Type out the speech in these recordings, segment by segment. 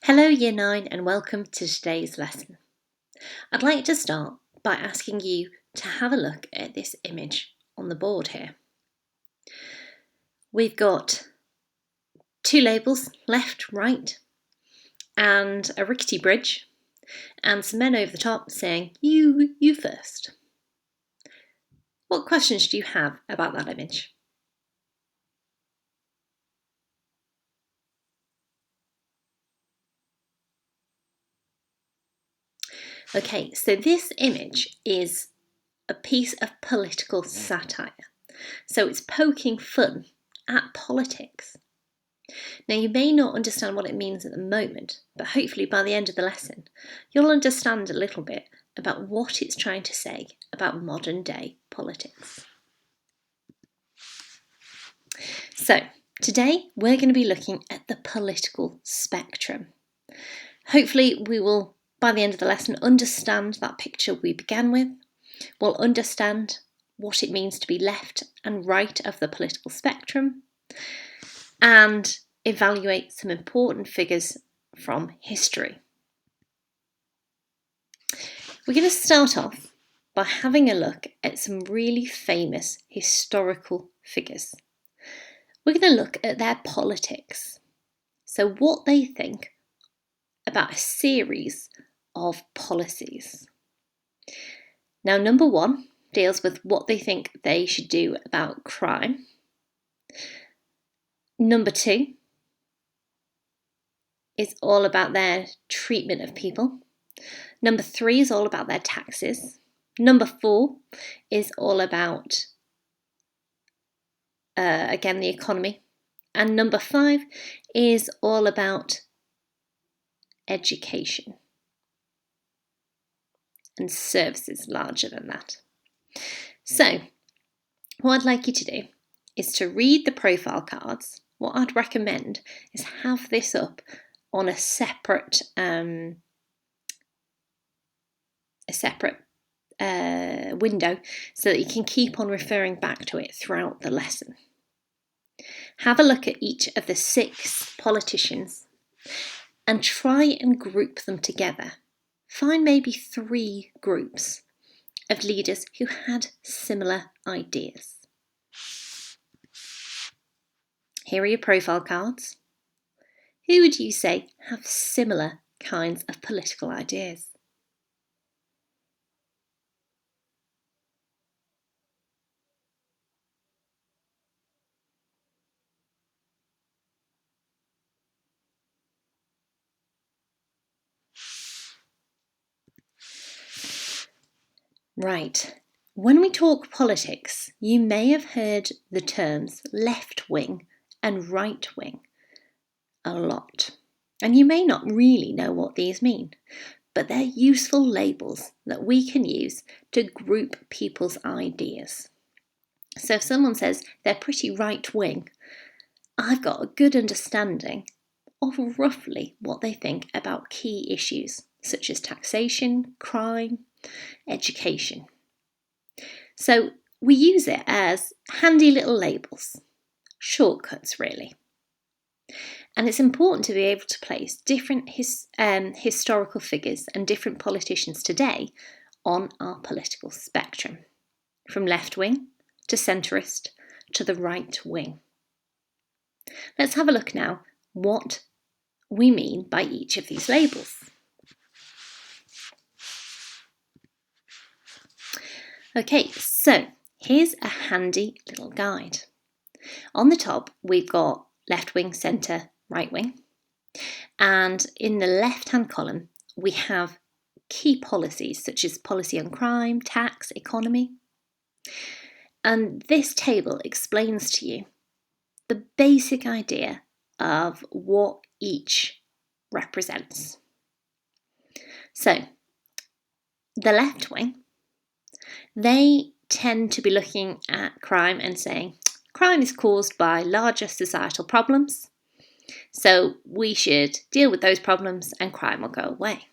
Hello Year 9 and welcome to today's lesson. I'd like to start by asking you to have a look at this image on the board here. We've got two labels, left, right, and a rickety bridge, and some men over the top saying, you first. What questions do you have about that image? Okay, so this image is a piece of political satire. So it's poking fun at politics. Now, you may not understand what it means at the moment, but hopefully by the end of the lesson, you'll understand a little bit about what it's trying to say about modern day politics. So, today we're going to be looking at the political spectrum. Hopefully, we will, by the end of the lesson, understand that picture we began with. We'll understand what it means to be left and right of the political spectrum, and evaluate some important figures from history. We're going to start off by having a look at some really famous historical figures. We're going to look at their politics, so what they think about a series of policies. Now, number one deals with what they think they should do about crime. Number two is all about their treatment of people. Number three is all about their taxes. Number four is all about, again, the economy. And number five is all about education and services larger than that. So, what I'd like you to do is to read the profile cards. What I'd recommend is have this up on a separate window so that you can keep on referring back to it throughout the lesson. Have a look at each of the 6 politicians and try and group them together. Find maybe 3 groups of leaders who had similar ideas. Here are your profile cards. Who would you say have similar kinds of political ideas? Right. When we talk politics, you may have heard the terms left wing and right wing a lot. And you may not really know what these mean, but they're useful labels that we can use to group people's ideas. So if someone says they're pretty right wing, I've got a good understanding of roughly what they think about key issues such as taxation, crime, education. So we use it as handy little labels, shortcuts really. And it's important to be able to place different historical figures and different politicians today on our political spectrum, from left wing to centrist to the right wing. Let's have a look now what we mean by each of these labels. Okay, so here's a handy little guide. On the top, we've got left wing, centre, right wing. And in the left-hand column, we have key policies such as policy on crime, tax, economy. And this table explains to you the basic idea of what each represents. So, the left wing, they tend to be looking at crime and saying, crime is caused by larger societal problems, so we should deal with those problems and crime will go away.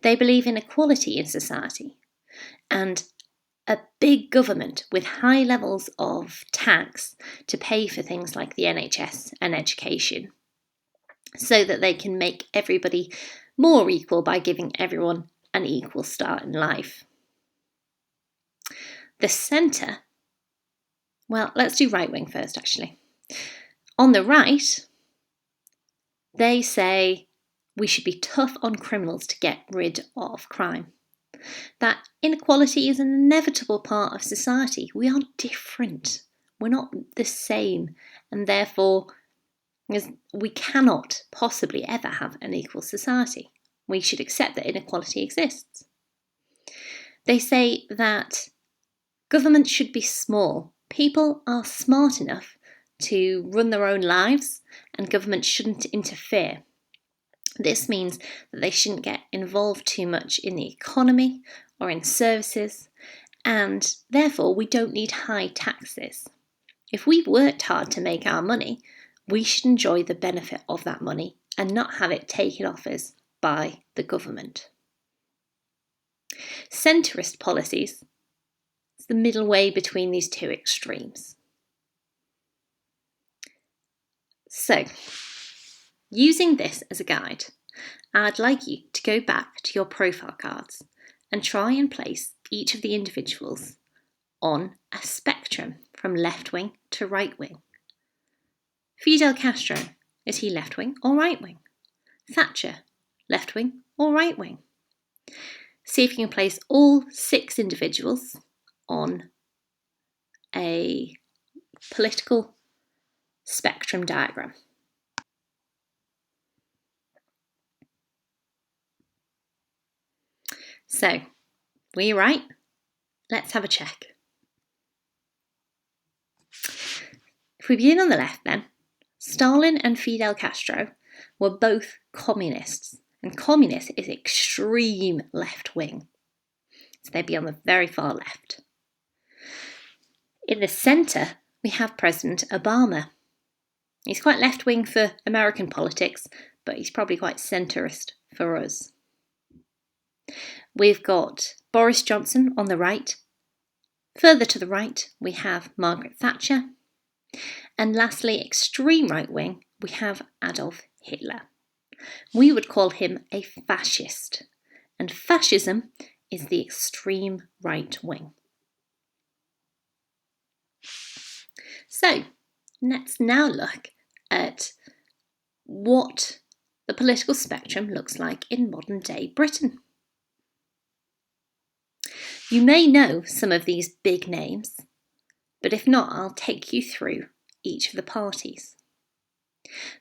They believe in equality in society and a big government with high levels of tax to pay for things like the NHS and education. so that they can make everybody more equal by giving everyone an equal start in life. The centre, well, let's do right wing first actually. On the right, they say we should be tough on criminals to get rid of crime. That inequality is an inevitable part of society. We are different. We're not the same, and therefore we cannot possibly ever have an equal society. We should accept that inequality exists. They say that government should be small. People are smart enough to run their own lives, and government shouldn't interfere. This means that they shouldn't get involved too much in the economy or in services, and therefore we don't need high taxes. If we've worked hard to make our money, we should enjoy the benefit of that money and not have it taken off us by the government. Centrist policies is the middle way between these two extremes. So, using this as a guide, I'd like you to go back to your profile cards and try and place each of the individuals on a spectrum from left wing to right wing. Fidel Castro, is he left wing or right wing? Thatcher, left wing or right wing? See if you can place all 6 individuals on a political spectrum diagram. So, were you right? Let's have a check. If we begin on the left then, Stalin and Fidel Castro were both communists, and communist is extreme left wing. So they'd be on the very far left. In the centre, we have President Obama. He's quite left wing for American politics, but he's probably quite centrist for us. We've got Boris Johnson on the right. Further to the right, we have Margaret Thatcher. And lastly, extreme right wing, we have Adolf Hitler. We would call him a fascist, and fascism is the extreme right wing. So, let's now look at what the political spectrum looks like in modern day Britain. You may know some of these big names, but if not, I'll take you through each of the parties.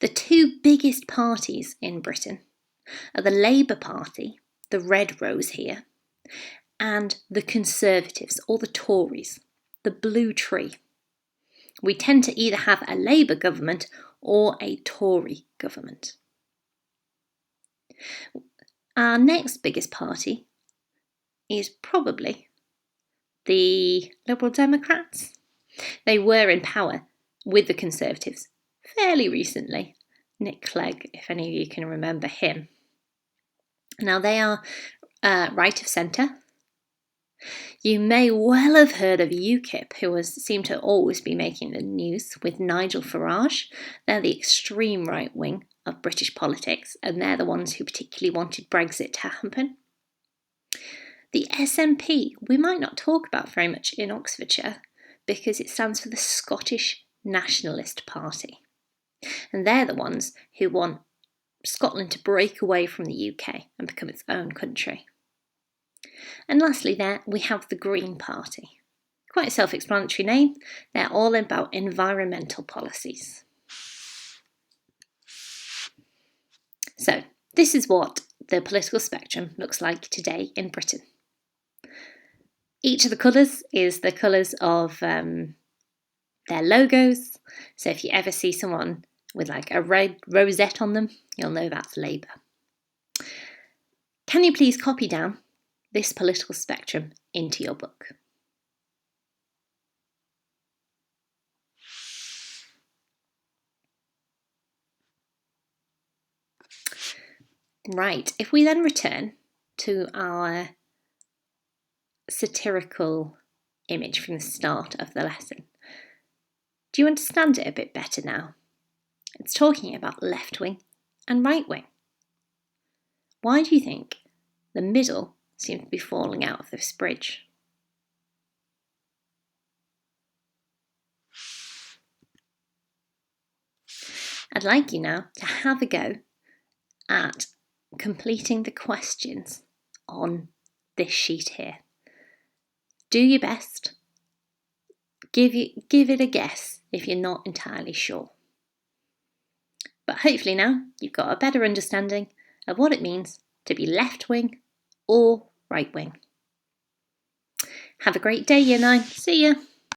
The 2 biggest parties in Britain are the Labour Party, the red rose here, and the Conservatives, or the Tories, the blue tree. We tend to either have a Labour government or a Tory government. Our next biggest party is probably the Liberal Democrats. They were in power with the Conservatives fairly recently. Nick Clegg, if any of you can remember him. Now they are right of centre. You may well have heard of UKIP, who seem to always be making the news with Nigel Farage. They're the extreme right wing of British politics, and they're the ones who particularly wanted Brexit to happen. The SNP, we might not talk about very much in Oxfordshire because it stands for the Scottish Nationalist Party. And they're the ones who want Scotland to break away from the UK and become its own country. And lastly there, we have the Green Party. Quite a self-explanatory name. They're all about environmental policies. So, this is what the political spectrum looks like today in Britain. Each of the colours is the colours of their logos. So if you ever see someone with like a red rosette on them, you'll know that's Labour. Can you please copy down this political spectrum into your book? Right, if we then return to our satirical image from the start of the lesson, do you understand it a bit better now? It's talking about left wing and right wing? Why do you think the middle seems to be falling out of this bridge? I'd like you now to have a go at completing the questions on this sheet here. Do your best. Give it a guess if you're not entirely sure. But hopefully now you've got a better understanding of what it means to be left wing or right wing. Have a great day, Year 9. See ya.